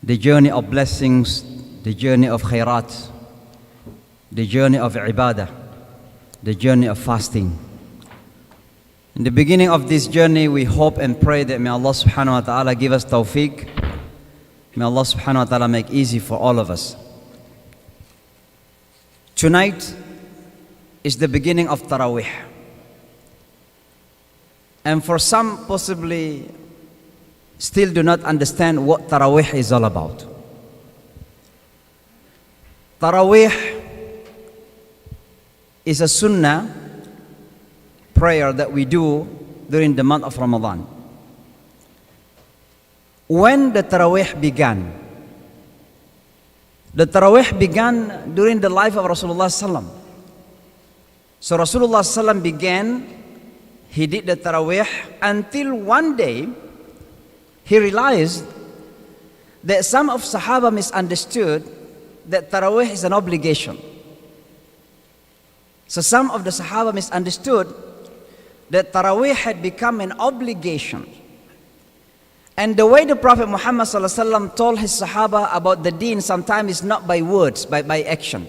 the journey of blessings, the journey of khairat, the journey of ibadah, the journey of fasting. In the beginning of this journey, we hope and pray that may Allah subhanahu wa ta'ala give us tawfiq. May Allah subhanahu wa ta'ala make easy for all of us. Tonight is the beginning of Taraweeh. And for some possibly still do not understand what Taraweeh is all about. Taraweeh is a sunnah prayer that we do during the month of Ramadan. When the Taraweeh began during the life of Rasulullah sallam. So Rasulullah sallam began, he did the Taraweeh until one day he realized that some of Sahaba misunderstood that Taraweeh is an obligation. So some of the Sahaba misunderstood that Taraweeh had become an obligation. And the way the Prophet Muhammad ﷺ told his Sahaba about the deen sometimes is not by words, but by action.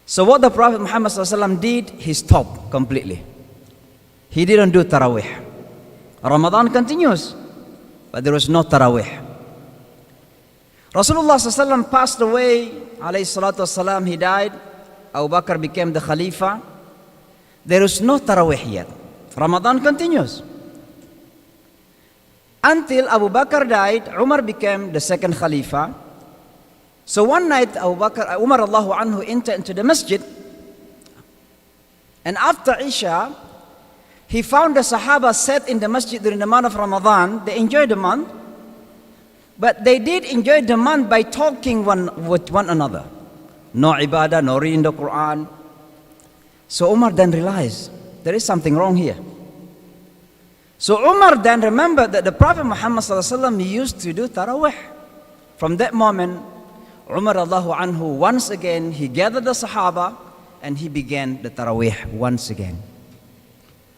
So what the Prophet Muhammad ﷺ did, he stopped completely. He didn't do Taraweeh. Ramadan continues, but there was no Taraweeh. Rasulullah ﷺ passed away, alayhi salatu wasalam, he died. Abu Bakr became the Khalifa. There is no Taraweeh yet. Ramadan continues. Until Abu Bakr died, Umar became the second Khalifa. So one night, Umar Allahu anhu entered into the masjid. And after Isha, he found the Sahaba sat in the masjid during the month of Ramadan. They enjoyed the month. But they did enjoy the month by talking with one another. No ibadah, no reading the Quran. So Umar then realized there is something wrong here. So Umar then remembered that the Prophet Muhammad ﷺ used to do Taraweeh. From that moment, Umar Allahu anhu once again, he gathered the Sahaba and he began the Taraweeh once again.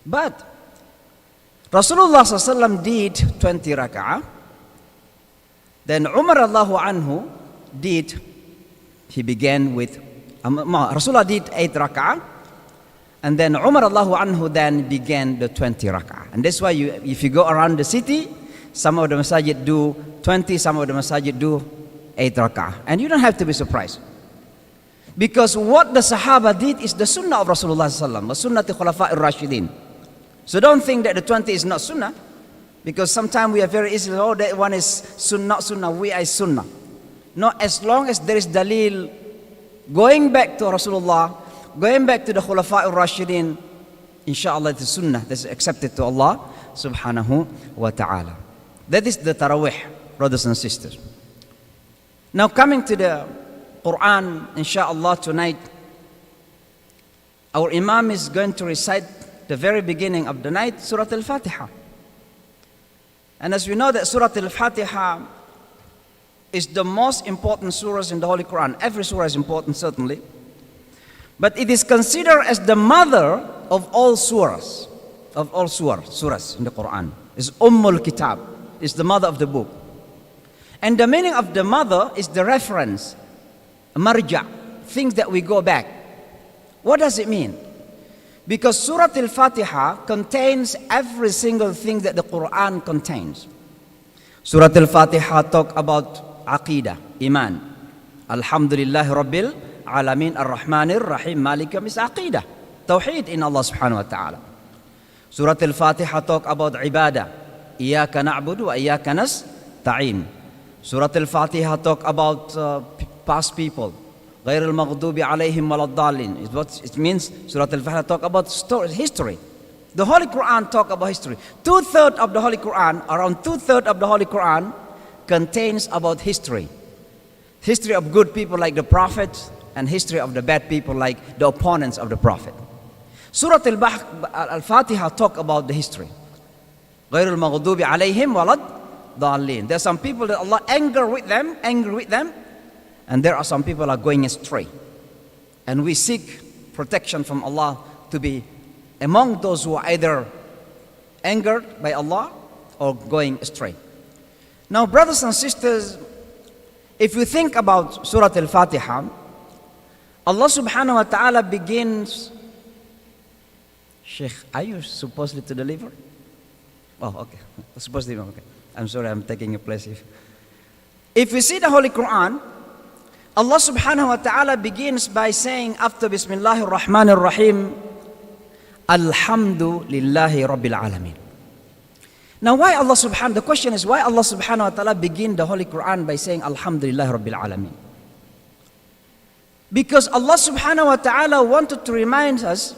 But Rasulullah ﷺ did 20 rak'ah. Then Umar Allahu anhu he began with, Rasulullah did 8 rak'ah. And then Umar Allahu anhu then began the 20 rak'ah. And that's why if you go around the city, some of the masajid do 20, some of the masajid do 8 rak'ah. And you don't have to be surprised. Because what the Sahaba did is the sunnah of Rasulullah sallallahu alaihi wasallam, the sunnah to Khulafa ar-Rashidin. So don't think that the 20 is not sunnah. Because sometimes we are very easily, oh, that one is sunnah, we are sunnah. No, as long as there is dalil going back to Rasulullah, going back to the Khulafa ar-Rashidin, inshallah it is sunnah that is accepted to Allah subhanahu wa ta'ala. That is the Taraweeh, brothers and sisters. Now coming to the Quran, inshallah tonight, our Imam is going to recite the very beginning of the night, Surah Al-Fatiha. And as we know that Surah Al-Fatiha is the most important surahs in the Holy Quran. Every surah is important, certainly. But it is considered as the mother of all surahs, surahs in the Quran. It's Ummul Kitab, it's the mother of the book. And the meaning of the mother is the reference, marja, things that we go back. What does it mean? Because Surah Al-Fatiha contains every single thing that the Quran contains. Surah Al-Fatiha talk about Aqidah, Iman. Alhamdulillahi Rabbil Alameen Ar-Rahman Ar-Rahim Malik Yawm Aqidah. Tawheed in Allah subhanahu wa ta'ala. Surah Al-Fatiha talk about Ibadah. Iyaka na'budu wa iyaka nasta'in. Surah Al-Fatiha talk about past people. غير المغضوب عليهم ولا الضالين. It means Surah Al-Fatiha talk about history. The Holy Quran talk about history. Around 2/3 of the Holy Quran contains about history. History of good people like the prophets and history of the bad people like the opponents of the prophet. Surah Al-Fatiha talk about the history. غير المغضوب عليهم ولا الضالين. There are some people that Allah angry with them, and there are some people who are going astray. And we seek protection from Allah to be among those who are either angered by Allah or going astray. Now, brothers and sisters, if you think about Surah Al-Fatiha, Allah subhanahu wa ta'ala begins. Sheikh, are you supposedly to deliver? Oh, okay. Supposedly, okay. I'm sorry, I'm taking your place here. If you see the Holy Quran, Allah subhanahu wa ta'ala begins by saying after Bismillahir Rahmanir Rahim, Alhamdulillahi Rabbil Alameen. Now why Allah subhanahu, the question is why Allah subhanahu wa ta'ala begin the Holy Quran by saying Alhamdulillahi Rabbil Alameen? Because Allah subhanahu wa ta'ala wanted to remind us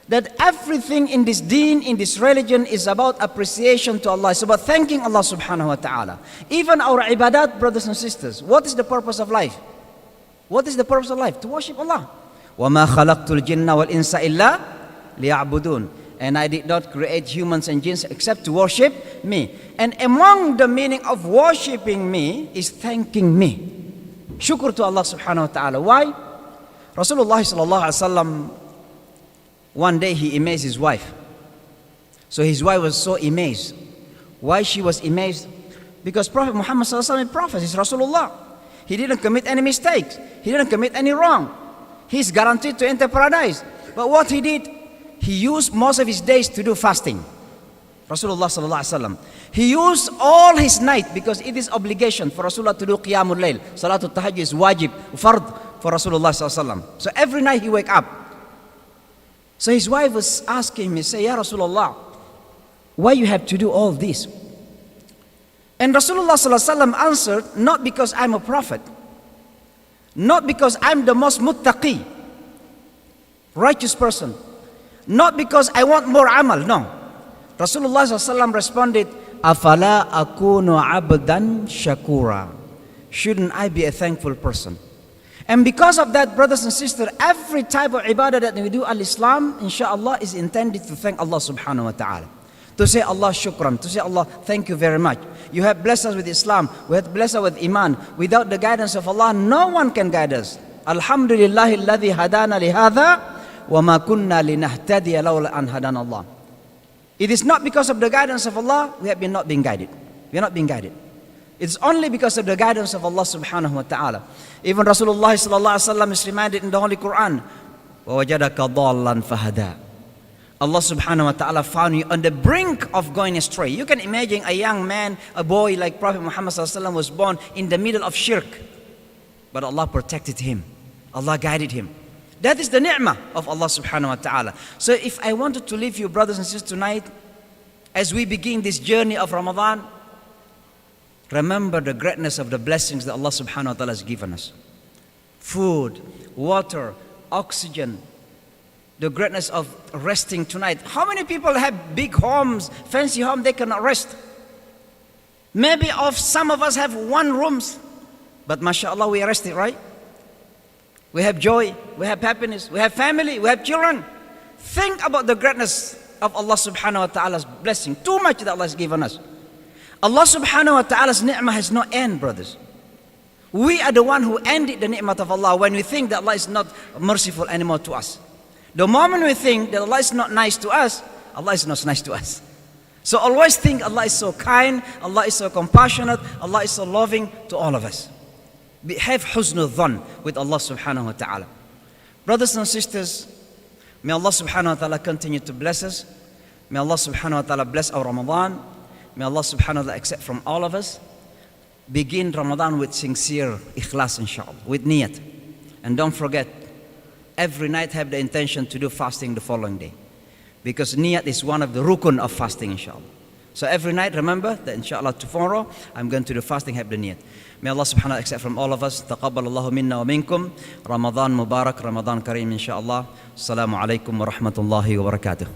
that everything in this deen, in this religion is about appreciation to Allah. It's about thanking Allah subhanahu wa ta'ala. Even our ibadat, brothers and sisters, what is the purpose of life? What is the purpose of life? To worship Allah. وَمَا خَلَقْتُ الْجِنَّ وَالْإِنسَ إِلَّا لِيَعْبُدُونَ. And I did not create humans and jinns except to worship me. And among the meaning of worshiping me is thanking me. Shukr to Allah subhanahu wa ta'ala. Why? Rasulullah sallallahu alaihi wasallam, one day he amazed his wife. So his wife was so amazed. Why she was amazed? Because Prophet Muhammad sallallahu alaihi wasallam is prophet, he's Rasulullah. He didn't commit any mistakes. He didn't commit any wrong. He's guaranteed to enter paradise. But what he did, he used most of his days to do fasting. Rasulullah sallallahu alaihi wasallam. He used all his night because it is obligation for Rasulullah to do qiyamul layl. Salatul tahajjud is wajib, fard for Rasulullah sallallahu alaihi wasallam. So every night he wake up. So his wife was asking me, say, Ya Rasulullah, why you have to do all this? And Rasulullah sallallahu alaihi wasallam answered, not because I'm a prophet, not because I'm the most muttaqi, righteous person, not because I want more amal, no. Rasulullah sallallahu alaihi wasallam responded, Afala akunu abdan shakura. Shouldn't I be a thankful person? And because of that, brothers and sisters, every type of ibadah that we do al-Islam, inshallah, is intended to thank Allah subhanahu wa ta'ala. To say Allah shukran, to say Allah, thank you very much. You have blessed us with Islam, we have blessed us with Iman. Without the guidance of Allah, no one can guide us. Alhamdulillahi alladhi hadana lihadha, wa ma kunna linahtadiya lawla an hadana Allah. It is not because of the guidance of Allah, we have been not being guided. We are not being guided. It's only because of the guidance of Allah subhanahu wa ta'ala. Even Rasulullah sallallahu alaihi wasallam is reminded in the Holy Quran, وَوَجَدَكَ ضَالًّا فَهَدَى. Allah subhanahu wa ta'ala found you on the brink of going astray. You can imagine a young man, a boy like Prophet Muhammad sallallahu alaihi wasallam was born in the middle of shirk. But Allah protected him. Allah guided him. That is the ni'mah of Allah subhanahu wa ta'ala. So if I wanted to leave you, brothers and sisters, tonight, as we begin this journey of Ramadan, remember the greatness of the blessings that Allah subhanahu wa ta'ala has given us. Food, water, oxygen, the greatness of resting tonight. How many people have big homes, fancy home, they cannot rest? Maybe some of us have one rooms, but mashallah we are rested, right? We have joy, we have happiness, we have family, we have children. Think about the greatness of Allah subhanahu wa ta'ala's blessing. Too much that Allah has given us. Allah subhanahu wa ta'ala's ni'mah has no end, brothers. We are the one who ended the ni'mah of Allah when we think that Allah is not merciful anymore to us. The moment we think that Allah is not nice to us, Allah is not nice to us. So always think Allah is so kind, Allah is so compassionate, Allah is so loving to all of us. Have husnul dhan with Allah subhanahu wa ta'ala. Brothers and sisters, may Allah subhanahu wa ta'ala continue to bless us. May Allah subhanahu wa ta'ala bless our Ramadan. May Allah subhanahu wa ta'ala accept from all of us. Begin Ramadan with sincere ikhlas, inshallah, with niyat. And don't forget, every night have the intention to do fasting the following day. Because niyat is one of the rukun of fasting, inshallah. So every night, remember that inshallah tomorrow, I'm going to do fasting, have the niyat. May Allah subhanahu wa ta'ala accept from all of us. Taqabbal Allahu minna wa minkum. Ramadan Mubarak, Ramadan Kareem, inshallah. Assalamu alaikum wa rahmatullahi wa barakatuh.